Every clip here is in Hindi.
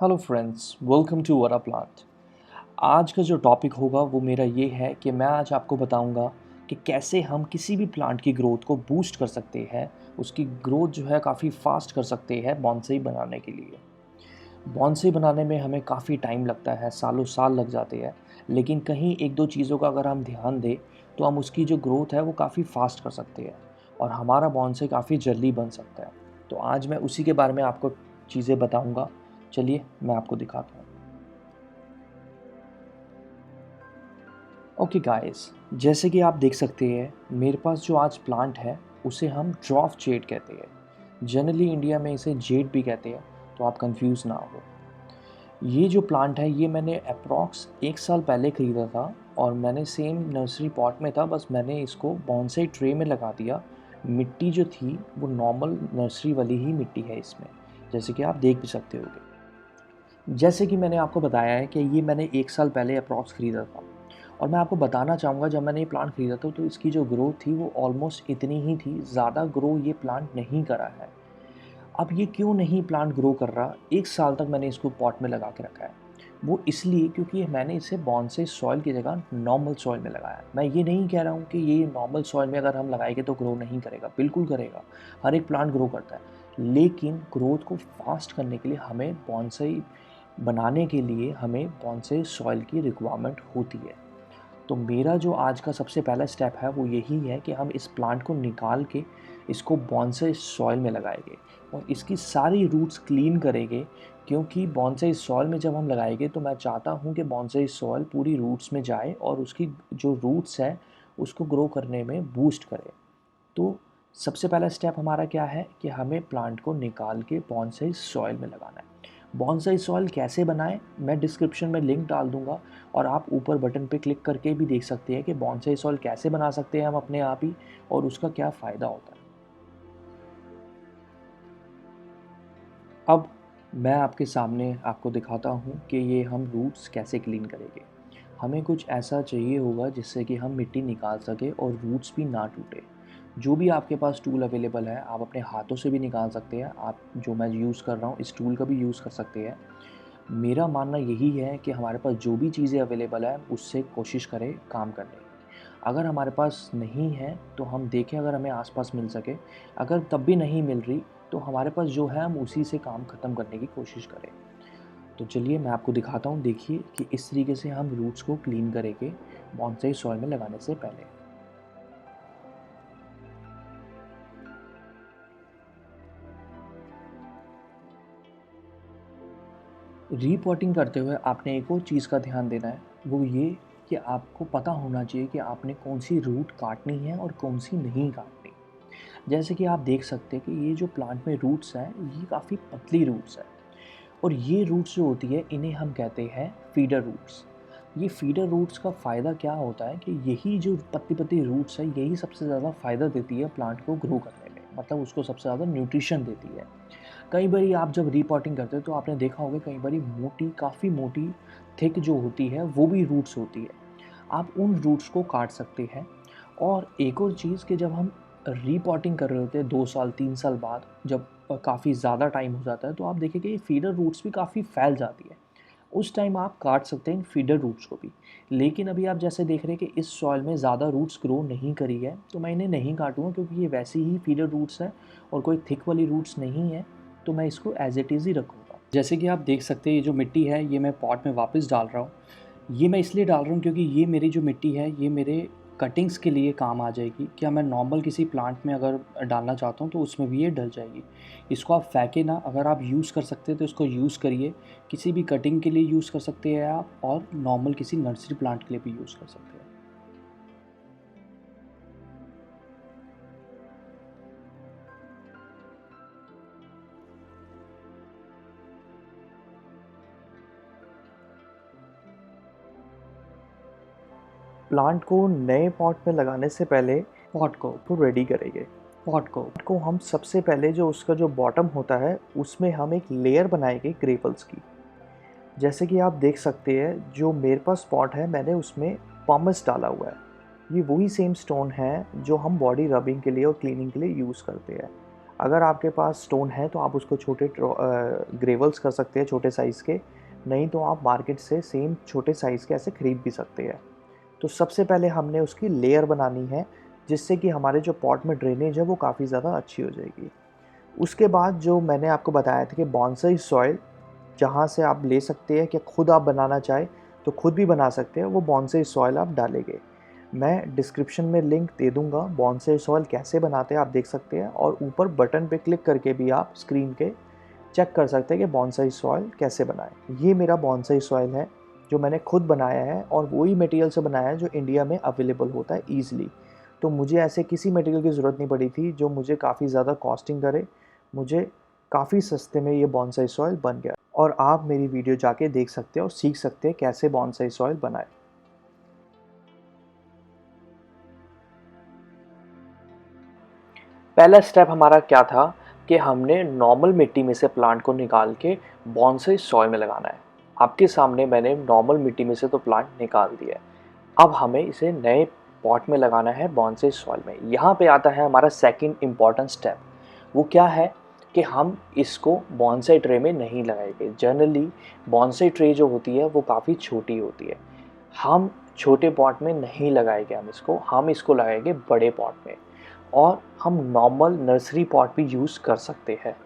हेलो फ्रेंड्स, वेलकम टू वरा प्लांट। आज का जो टॉपिक होगा वो मेरा ये है कि मैं आज आपको बताऊंगा कि कैसे हम किसी भी प्लांट की ग्रोथ को बूस्ट कर सकते हैं। उसकी ग्रोथ जो है काफ़ी फास्ट कर सकते हैं बॉन्साई बनाने के लिए। बॉन्साई बनाने में हमें काफ़ी टाइम लगता है, सालों साल लग जाते हैं। लेकिन कहीं एक दो चीज़ों का अगर हम ध्यान दें तो हम उसकी जो ग्रोथ है वो काफ़ी फास्ट कर सकते हैं और हमारा बॉन्साई काफ़ी जल्दी बन सकता है। तो आज मैं उसी के बारे में आपको चीज़ें बताऊंगा। चलिए मैं आपको दिखाता हूँ। ओके गाइस, जैसे कि आप देख सकते हैं मेरे पास जो आज प्लांट है उसे हम ड्वार्फ जेड कहते हैं। जनरली इंडिया में इसे जेड भी कहते हैं, तो आप कंफ्यूज ना हो। ये जो प्लांट है ये मैंने अप्रॉक्स 1 साल पहले ख़रीदा था और मैंने सेम नर्सरी पॉट में था, बस मैंने इसको बॉन्साई ट्रे में लगा दिया। मिट्टी जो थी वो नॉर्मल नर्सरी वाली ही मिट्टी है इसमें, जैसे कि आप देख भी सकते होगे। जैसे कि मैंने आपको बताया है कि ये मैंने 1 साल पहले अप्रॉक्स ख़रीदा था और मैं आपको बताना चाहूँगा जब मैंने ये प्लांट ख़रीदा था तो इसकी जो ग्रोथ थी वो ऑलमोस्ट इतनी ही थी, ज़्यादा ग्रो ये प्लांट नहीं करा है। अब ये क्यों नहीं प्लांट ग्रो कर रहा? 1 साल तक मैंने इसको पॉट में लगा के रखा है। वो इसलिए क्योंकि मैंने इसे बॉन्साई सॉइल की जगह नॉर्मल सॉइल में लगाया है। मैं ये नहीं कह रहा हूँ कि ये नॉर्मल सॉइल में अगर हम लगाएंगे तो ग्रो नहीं करेगा, बिल्कुल करेगा। हर एक प्लांट ग्रो करता है, लेकिन ग्रोथ को फास्ट करने के लिए हमें बॉन्साई बनाने के लिए हमें बॉन्साई सॉइल की रिक्वायरमेंट होती है। तो मेरा जो आज का सबसे पहला स्टेप है वो यही है कि हम इस प्लांट को निकाल के इसको बॉन्साई सॉइल में लगाएंगे और इसकी सारी रूट्स क्लीन करेंगे। क्योंकि बॉन्साई सॉइल में जब हम लगाएंगे तो मैं चाहता हूँ कि बॉन्साई सॉइल पूरी रूट्स में जाए और उसकी जो रूट्स है उसको ग्रो करने में बूस्ट करे। तो सबसे पहला स्टेप हमारा क्या है कि हमें प्लांट को निकाल के बॉन्साई सॉइल में लगाना है। बॉन्साई सॉइल कैसे बनाएं, मैं डिस्क्रिप्शन में लिंक डाल दूंगा और आप ऊपर बटन पे क्लिक करके भी देख सकते हैं कि बॉन्साई सॉइल कैसे बना सकते हैं हम अपने आप ही और उसका क्या फ़ायदा होता है। अब मैं आपके सामने आपको दिखाता हूँ कि ये हम रूट्स कैसे क्लीन करेंगे। हमें कुछ ऐसा चाहिए होगा जिससे कि हम मिट्टी निकाल सकें और रूट्स भी ना टूटे। जो भी आपके पास टूल अवेलेबल है आप अपने हाथों से भी निकाल सकते हैं। आप जो मैं यूज़ कर रहा हूँ इस टूल का भी यूज़ कर सकते हैं। मेरा मानना यही है कि हमारे पास जो भी चीज़ें अवेलेबल है उससे कोशिश करें काम करने की। अगर हमारे पास नहीं है तो हम देखें अगर हमें आसपास मिल सके। अगर तब भी नहीं मिल रही तो हमारे पास जो है हम उसी से काम ख़त्म करने की कोशिश करें। तो चलिए मैं आपको दिखाता हूँ, देखिए कि इस तरीके से हम रूट्स को क्लीन करेंगे बॉन्साई सॉइल में लगाने से पहले। रीपॉटिंग करते हुए आपने एक और चीज़ का ध्यान देना है, वो ये कि आपको पता होना चाहिए कि आपने कौन सी रूट काटनी है और कौन सी नहीं काटनी। जैसे कि आप देख सकते हैं कि ये जो प्लांट में रूट्स हैं ये काफ़ी पतली रूट्स है और ये रूट्स जो होती है इन्हें हम कहते हैं फीडर रूट्स। ये फीडर रूट्स का फ़ायदा क्या होता है कि यही जो पतली पतली रूट्स है यही सबसे ज़्यादा फ़ायदा देती है प्लांट को ग्रो करने में, मतलब उसको सबसे ज़्यादा न्यूट्रिशन देती है। कई बारी आप जब रीपॉटिंग करते हो तो आपने देखा होगा कई बारी मोटी, काफ़ी मोटी, थिक जो होती है वो भी रूट्स होती है। आप उन रूट्स को काट सकते हैं। और एक और चीज़ कि जब हम रीपॉटिंग कर रहे होते हैं 2 साल 3 साल बाद, जब काफ़ी ज़्यादा टाइम हो जाता है तो आप देखेंगे ये फीडर रूट्स भी काफ़ी फैल जाती है। उस टाइम आप काट सकते हैं इन फीडर रूट्स को भी। लेकिन अभी आप जैसे देख रहे हैं कि इस सॉइल में ज़्यादा रूट्स ग्रो नहीं करी है तो मैं इन्हें नहीं काटूँगा क्योंकि ये वैसी ही फीडर रूट्स है और कोई थिक वाली रूट्स नहीं है। तो मैं इसको एज इट इज़ ही रखूँगा। जैसे कि आप देख सकते हैं ये जो मिट्टी है ये मैं पॉट में वापस डाल रहा हूँ। ये मैं इसलिए डाल रहा हूँ क्योंकि ये मेरी जो मिट्टी है ये मेरे कटिंग्स के लिए काम आ जाएगी। क्या मैं नॉर्मल किसी प्लांट में अगर डालना चाहता हूँ तो उसमें भी ये डल जाएगी। इसको आप फेंके ना, अगर आप यूज़ कर सकते हैं तो इसको यूज़ करिए। किसी भी कटिंग के लिए यूज़ कर सकते हैं आप और नॉर्मल किसी नर्सरी प्लांट के लिए भी यूज़ कर सकते हैं। प्लांट को नए पॉट में लगाने से पहले पॉट को रेडी करेंगे। पॉट को हम सबसे पहले जो उसका जो बॉटम होता है उसमें हम एक लेयर बनाएंगे ग्रेवल्स की। जैसे कि आप देख सकते हैं जो मेरे पास पॉट है मैंने उसमें पमस डाला हुआ है। ये वही सेम स्टोन है जो हम बॉडी रबिंग के लिए और क्लीनिंग के लिए यूज़ करते हैं। अगर आपके पास स्टोन है तो आप उसको छोटे ग्रेवल्स कर सकते हैं छोटे साइज़ के, नहीं तो आप मार्केट से सेम छोटे साइज़ के ऐसे ख़रीद भी सकते हैं। तो सबसे पहले हमने उसकी लेयर बनानी है, जिससे कि हमारे जो पॉट में ड्रेनेज है वो काफ़ी ज़्यादा अच्छी हो जाएगी। उसके बाद जो मैंने आपको बताया था कि बॉन्साई सॉइल जहाँ से आप ले सकते हैं, कि खुद आप बनाना चाहें तो खुद भी बना सकते हैं, वो बॉन्साई सॉइल आप डालेंगे। मैं डिस्क्रिप्शन में लिंक दे दूँगा, बॉन्साई सॉइल कैसे बनाते हैं आप देख सकते हैं, और ऊपर बटन पे क्लिक करके भी आप स्क्रीन के चेक कर सकते हैं कि बॉन्साई सॉइल कैसे बनाएं। ये मेरा बॉन्साई सॉइल है जो मैंने खुद बनाया है, और वही मटेरियल से बनाया है जो इंडिया में अवेलेबल होता है ईज़िली। तो मुझे ऐसे किसी मटेरियल की ज़रूरत नहीं पड़ी थी जो मुझे काफ़ी ज़्यादा कॉस्टिंग करे। मुझे काफ़ी सस्ते में ये बॉन्साई सॉइल बन गया, और आप मेरी वीडियो जाके देख सकते हैं और सीख सकते हैं कैसे बॉन्साई सॉइल बनाएं। पहला स्टेप हमारा क्या था कि हमने नॉर्मल मिट्टी में से प्लांट को निकाल के बॉन्साई सॉइल में लगाना है। आपके सामने मैंने नॉर्मल मिट्टी में से तो प्लांट निकाल दिया है। अब हमें इसे नए पॉट में लगाना है बॉन्साई सॉइल में। यहाँ पे आता है हमारा सेकंड इम्पॉर्टेंट स्टेप। वो क्या है कि हम इसको बॉन्साई ट्रे में नहीं लगाएंगे। जनरली बॉन्साई ट्रे जो होती है वो काफ़ी छोटी होती है। हम छोटे पॉट में नहीं लगाएंगे, हम इसको लगाएंगे बड़े पॉट में, और हम नॉर्मल नर्सरी पॉट भी यूज़ कर सकते हैं।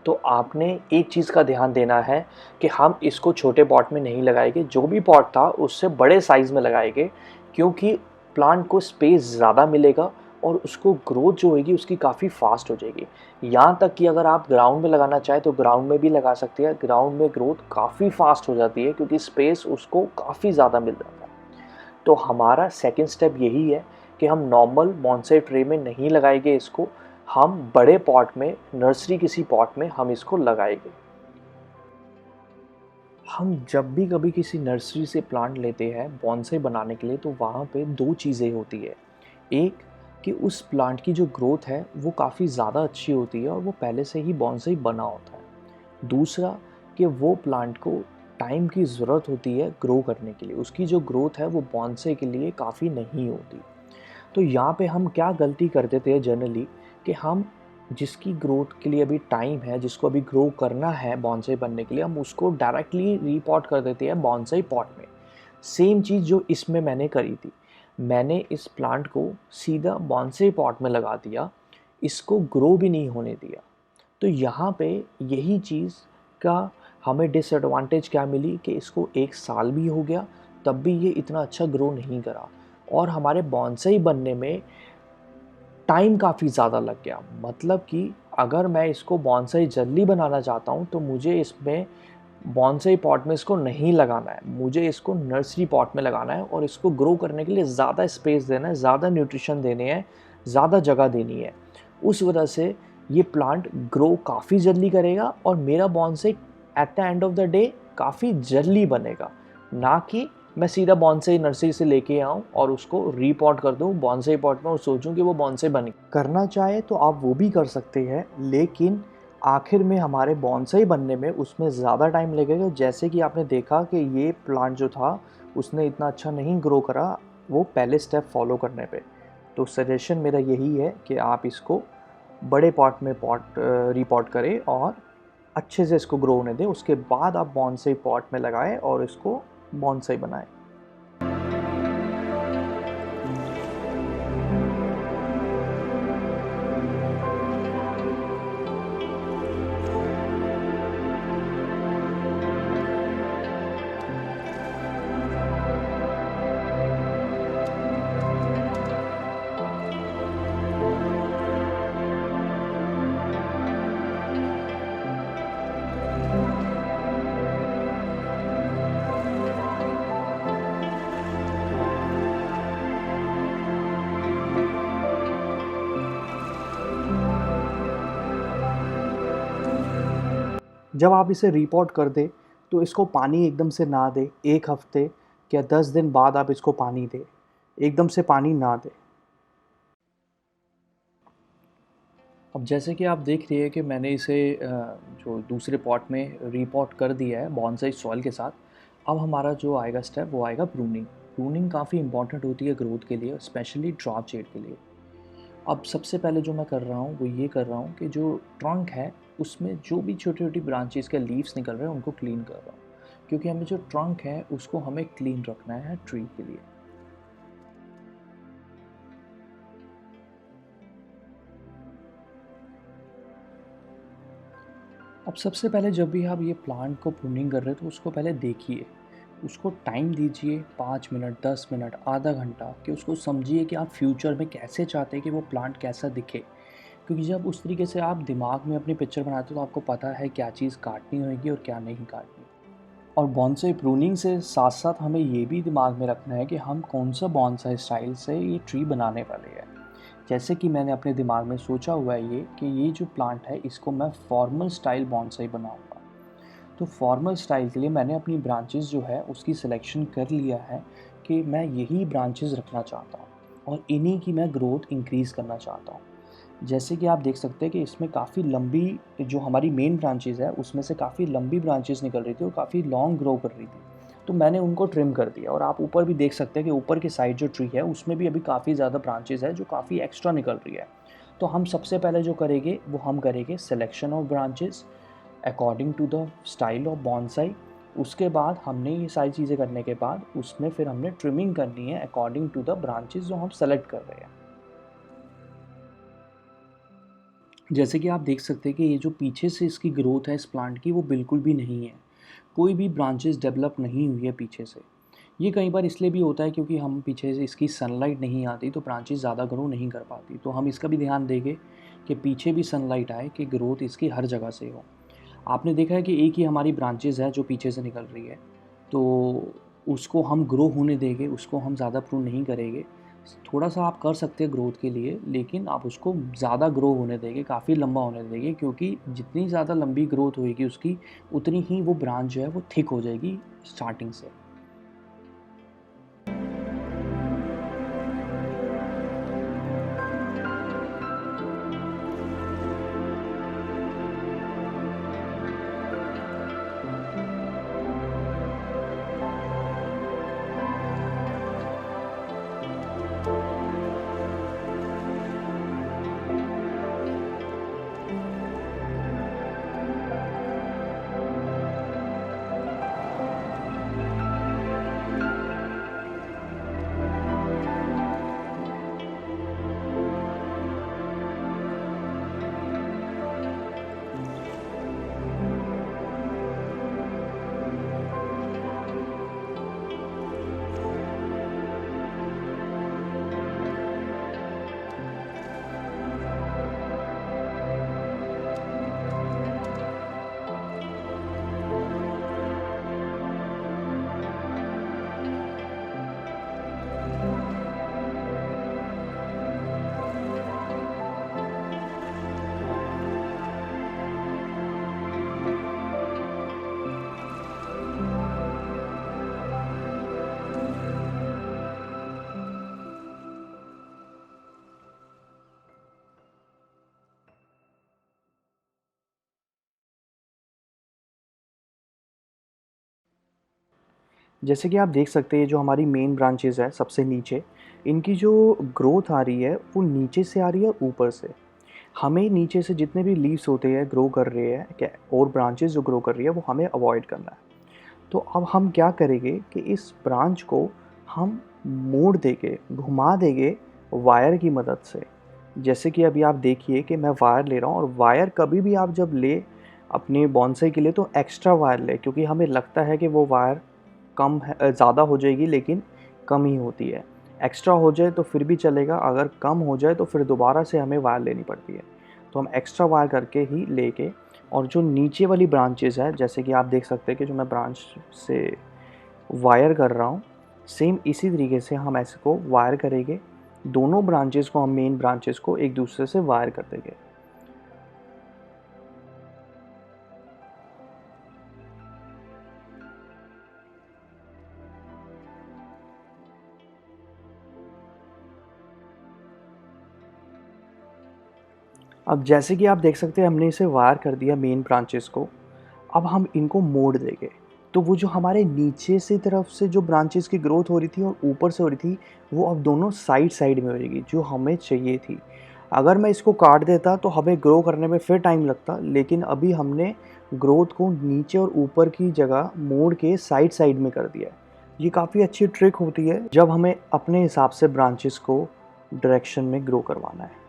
तो आपने एक चीज़ का ध्यान देना है कि हम इसको छोटे पॉट में नहीं लगाएंगे, जो भी पॉट था उससे बड़े साइज़ में लगाएंगे, क्योंकि प्लांट को स्पेस ज़्यादा मिलेगा और उसको ग्रोथ जो होगी उसकी काफ़ी फास्ट हो जाएगी। यहाँ तक कि अगर आप ग्राउंड में लगाना चाहें तो ग्राउंड में भी लगा सकते हैं। ग्राउंड में ग्रोथ काफ़ी फास्ट हो जाती है क्योंकि स्पेस उसको काफ़ी ज़्यादा मिल जाता है। तो हमारा सेकंड स्टेप यही है कि हम नॉर्मल बॉन्साई ट्रे में नहीं लगाएंगे इसको, हम बड़े पॉट में, नर्सरी किसी पॉट में हम इसको लगाएंगे। हम जब भी कभी किसी नर्सरी से प्लांट लेते हैं बॉन्साई बनाने के लिए, तो वहाँ पे दो चीज़ें होती है। एक, कि उस प्लांट की जो ग्रोथ है वो काफ़ी ज़्यादा अच्छी होती है और वो पहले से ही बॉन्साई बना होता है। दूसरा, कि वो प्लांट को टाइम की ज़रूरत होती है ग्रो करने के लिए, उसकी जो ग्रोथ है वो बॉन्साई के लिए काफ़ी नहीं होती। तो यहाँ पे हम क्या गलती कर देते हैं जनरली, कि हम जिसकी ग्रोथ के लिए अभी टाइम है, जिसको अभी ग्रो करना है बॉन्साई बनने के लिए, हम उसको डायरेक्टली रीपॉट कर देते हैं बॉन्साई पॉट में। सेम चीज़ जो इसमें मैंने करी थी, मैंने इस प्लांट को सीधा बॉन्साई पॉट में लगा दिया, इसको ग्रो भी नहीं होने दिया। तो यहाँ पे यही चीज़ का हमें डिसएडवांटेज क्या मिली, कि इसको 1 साल भी हो गया तब भी ये इतना अच्छा ग्रो नहीं करा, और हमारे बॉन्साई बनने में टाइम काफ़ी ज़्यादा लग गया। मतलब कि अगर मैं इसको बॉन्साई जल्दी बनाना चाहता हूँ तो मुझे इसमें बॉन्साई पॉट में इसको नहीं लगाना है, मुझे इसको नर्सरी पॉट में लगाना है, और इसको ग्रो करने के लिए ज़्यादा स्पेस देना है, ज़्यादा न्यूट्रिशन देने हैं, ज़्यादा जगह देनी है। उस वजह से ये प्लांट ग्रो काफ़ी जल्दी करेगा, और मेरा bonsai at the end of the day काफ़ी जल्दी बनेगा, ना कि मैं सीधा बॉन्साई नर्सरी से लेके आऊँ और उसको रीपॉट कर दूँ बॉन्साई पॉट में और सोचूँ कि वो बॉन्साई बने। करना चाहे तो आप वो भी कर सकते हैं, लेकिन आखिर में हमारे बॉन्साई बनने में उसमें ज़्यादा टाइम लगेगा। जैसे कि आपने देखा कि ये प्लांट जो था उसने इतना अच्छा नहीं ग्रो करा वो पहले स्टेप फॉलो करने पे। तो सजेशन मेरा यही है कि आप इसको बड़े पॉट में रीपॉट करें और अच्छे से इसको ग्रो होने दें। उसके बाद आप बॉन्साई पॉट में लगाएं और इसको बॉन्साई बनाएं। जब आप इसे रिपोर्ट कर दें तो इसको पानी एकदम से ना दें। 1 हफ्ते या 10 दिन बाद आप इसको पानी दें, एकदम से पानी ना दें। अब जैसे कि आप देख रही है कि मैंने इसे जो दूसरे पॉट में रीपॉट कर दिया है बॉन्साई सॉइल के साथ। अब हमारा जो आएगा स्टेप वो आएगा प्रूनिंग। प्रूनिंग काफ़ी इंपॉर्टेंट होती है ग्रोथ के लिए, स्पेशली ड्रॉप शेड के लिए। अब सबसे पहले जो मैं कर रहा हूँ वो ये कर रहा हूँ कि जो ट्रंक है उसमें जो भी छोटी-छोटी ब्रांचेज़ के लीव्स निकल रहे हैं उनको क्लीन कर रहा हूँ। क्योंकि हमें जो ट्रंक है उसको हमें क्लीन रखना है ट्री के लिए। अब सबसे पहले जब भी आप ये प्लांट को प्रूनिंग कर रहे हो तो उसको पहले देखिए। उसको टाइम दीजिए 5 मिनट, 10 मिनट, आधा घंटा कि उसको समझिए कि आप फ्यूचर में कैसे चाहते हैं कि वो प्लांट कैसा दिखे। क्योंकि जब उस तरीके से आप दिमाग में अपनी पिक्चर बनाते हो तो आपको पता है क्या चीज़ काटनी होगी और क्या नहीं काटनी। और बॉन्साई प्रूनिंग से साथ-साथ हमें ये भी दिमाग में रखना है कि हम कौन-सा बॉन्साई स्टाइल से ये ट्री बनाने वाले हैं। जैसे कि मैंने अपने दिमाग में सोचा हुआ है ये कि ये जो प्लांट है इसको मैं फॉर्मल स्टाइल बॉन्साई बनाऊँगा। तो फॉर्मल स्टाइल के लिए मैंने अपनी ब्रांचेज़ जो है उसकी सिलेक्शन कर लिया है कि मैं यही ब्रांचेज़ रखना चाहता हूँ और इन्हीं की मैं ग्रोथ इंक्रीज़ करना चाहता हूँ। जैसे कि आप देख सकते हैं कि इसमें काफ़ी लंबी जो हमारी मेन ब्रांचेज़ है उसमें से काफ़ी लंबी ब्रांचेज़ निकल रही थी और काफ़ी लॉन्ग ग्रो कर रही थी। तो मैंने उनको ट्रिम कर दिया और आप ऊपर भी देख सकते हैं कि ऊपर की साइड जो ट्री है उसमें भी अभी काफ़ी ज़्यादा ब्रांचेज़ है जो काफ़ी एक्स्ट्रा निकल रही है। तो हम सबसे पहले जो करेंगे वो हम करेंगे selection of branches according to the style of bonsai. उसके बाद हमने ये सारी चीज़ें करने के बाद उसमें फिर हमने ट्रिमिंग करनी है अकॉर्डिंग टू द ब्रांचेज़ जो हम सेलेक्ट कर रहे हैं। जैसे कि आप देख सकते हैं कि ये जो पीछे से इसकी ग्रोथ है इस प्लांट की वो बिल्कुल भी नहीं है। कोई भी ब्रांचेस डेवलप नहीं हुई है पीछे से। ये कई बार इसलिए भी होता है क्योंकि हम पीछे से इसकी सनलाइट नहीं आती तो ब्रांचेस ज़्यादा ग्रो नहीं कर पाती। तो हम इसका भी ध्यान देंगे कि पीछे भी सनलाइट आए कि ग्रोथ इसकी हर जगह से हो। आपने देखा है कि एक ही हमारी ब्रांचेज़ है जो पीछे से निकल रही है, तो उसको हम ग्रो होने देंगे, उसको हम ज़्यादा प्रून नहीं करेंगे। थोड़ा-सा आप कर सकते हैं ग्रोथ के लिए, लेकिन आप उसको ज़्यादा ग्रो होने देंगे, काफ़ी लंबा होने देंगे क्योंकि जितनी ज़्यादा लंबी ग्रोथ होएगी उसकी, उतनी ही वो ब्रांच जो है वो थिक हो जाएगी स्टार्टिंग से। जैसे कि आप देख सकते हैं, ये जो हमारी मेन ब्रांचेज़ है सबसे नीचे, इनकी जो ग्रोथ आ रही है, वो नीचे से आ रही है ऊपर से। हमें नीचे से जितने भी लीव्स होते हैं, ग्रो कर रहे हैं क्या और ब्रांचेज़ जो ग्रो कर रही है, वो हमें अवॉइड करना है। तो अब हम क्या करेंगे कि इस ब्रांच को हम मोड़ देंगे, घुमा देंगे वायर की मदद से। जैसे कि अभी आप देखिए कि मैं वायर ले रहा हूँ और वायर कभी भी आप जब लें अपने बोनसाई के लिए तो एक्स्ट्रा वायर लें, क्योंकि हमें लगता है कि वो वायर कम है, ज़्यादा हो जाएगी लेकिन कम ही होती है। एक्स्ट्रा हो जाए तो फिर भी चलेगा, अगर कम हो जाए तो फिर दोबारा से हमें वायर लेनी पड़ती है। तो हम एक्स्ट्रा वायर करके ही लेके और जो नीचे वाली ब्रांचेज़ है, जैसे कि आप देख सकते हैं कि जो मैं ब्रांच से वायर कर रहा हूँ, सेम इसी तरीके से हम ऐसे को वायर करेंगे। दोनों ब्रांचेज़ को हम मेन ब्रांचेज़ को एक दूसरे से वायर कर देंगे। अब जैसे कि आप देख सकते हैं हमने इसे वायर कर दिया मेन ब्रांचेस को। अब हम इनको मोड़ देंगे। तो वो जो हमारे नीचे से तरफ से जो ब्रांचेस की ग्रोथ हो रही थी और ऊपर से हो रही थी, वो अब दोनों साइड साइड में हो जाएगी जो हमें चाहिए थी। अगर मैं इसको काट देता तो हमें ग्रो करने में फिर टाइम लगता, लेकिन अभी हमने ग्रोथ को नीचे और ऊपर की जगह मोड़ के साइड साइड में कर दिया है। ये काफ़ी अच्छी ट्रिक होती है जब हमें अपने हिसाब से ब्रांचेस को डायरेक्शन में ग्रो करवाना है।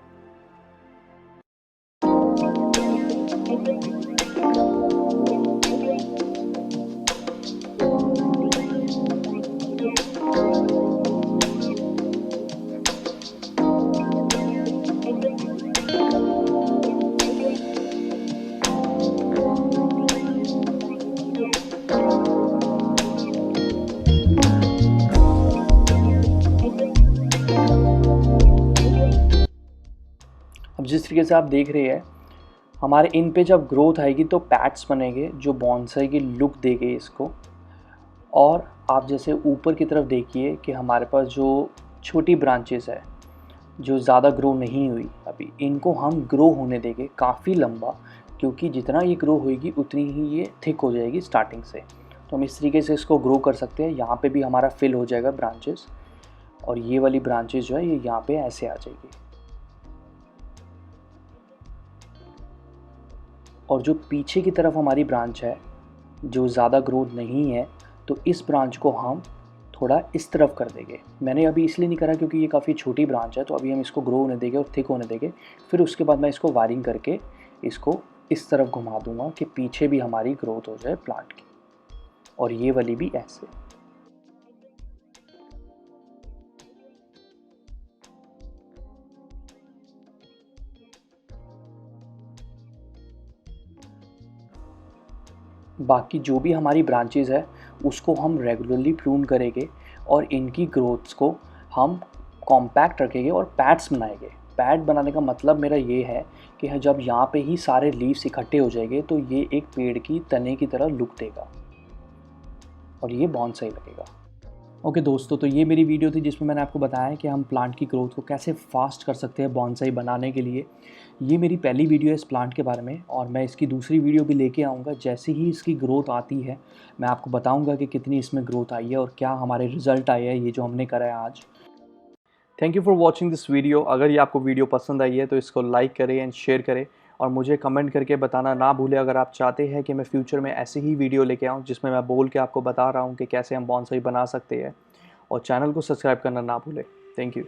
अब जिस तरीके से आप देख रहे हैं, हमारे इन पे जब ग्रोथ आएगी तो पैड्स बनेंगे जो बॉन्साई की लुक देंगे इसको। और आप जैसे ऊपर की तरफ देखिए कि हमारे पास जो छोटी ब्रांचेस है जो ज़्यादा ग्रो नहीं हुई अभी, इनको हम ग्रो होने देंगे काफ़ी लंबा, क्योंकि जितना ये ग्रो होएगी उतनी ही ये थिक हो जाएगी स्टार्टिंग से। तो हम इस तरीके से इसको ग्रो कर सकते हैं। यहाँ पे भी हमारा फिल हो जाएगा ब्रांचेस, और ये वाली ब्रांचेस जो है ये यहाँ पे ऐसे आ जाएगी। और जो पीछे की तरफ हमारी ब्रांच है जो ज़्यादा ग्रोथ नहीं है, तो इस ब्रांच को हम थोड़ा इस तरफ कर देंगे। मैंने अभी इसलिए नहीं करा क्योंकि ये काफ़ी छोटी ब्रांच है, तो अभी हम इसको ग्रो होने देंगे और थिक होने देंगे। फिर उसके बाद मैं इसको वायरिंग करके इसको इस तरफ घुमा दूंगा कि पीछे भी हमारी ग्रोथ हो जाए प्लांट की, और ये वाली भी ऐसे। बाकी जो भी हमारी ब्रांचेज़ है उसको हम रेगुलरली प्रून करेंगे, और इनकी ग्रोथ्स को हम कॉम्पैक्ट रखेंगे और पैड्स बनाएंगे। पैड बनाने का मतलब मेरा ये है कि जब यहाँ पे ही सारे लीव्स इकट्ठे हो जाएंगे तो ये एक पेड़ की तने की तरह लुक देगा और ये बॉन्साई लगेगा। ओके दोस्तों, तो ये मेरी वीडियो थी जिसमें मैंने आपको बताया कि हम प्लांट की ग्रोथ को कैसे फास्ट कर सकते हैं बॉन्साई बनाने के लिए। ये मेरी पहली वीडियो है इस प्लांट के बारे में, और मैं इसकी दूसरी वीडियो भी लेके आऊँगा। जैसे ही इसकी ग्रोथ आती है मैं आपको बताऊँगा कि कितनी इसमें ग्रोथ आई है और क्या हमारे रिज़ल्ट आए हैं ये जो हमने करा है आज। Thank you for watching this video. अगर ये आपको वीडियो पसंद आई है तो इसको लाइक करें एंड शेयर करें, और मुझे कमेंट करके बताना ना भूलें अगर आप चाहते हैं कि मैं फ्यूचर में ऐसे ही वीडियो लेके आऊँ जिसमें मैं बोल के आपको बता रहा हूँ कि कैसे हम बॉन्साई बना सकते हैं। और चैनल को सब्सक्राइब करना ना भूलें। Thank you.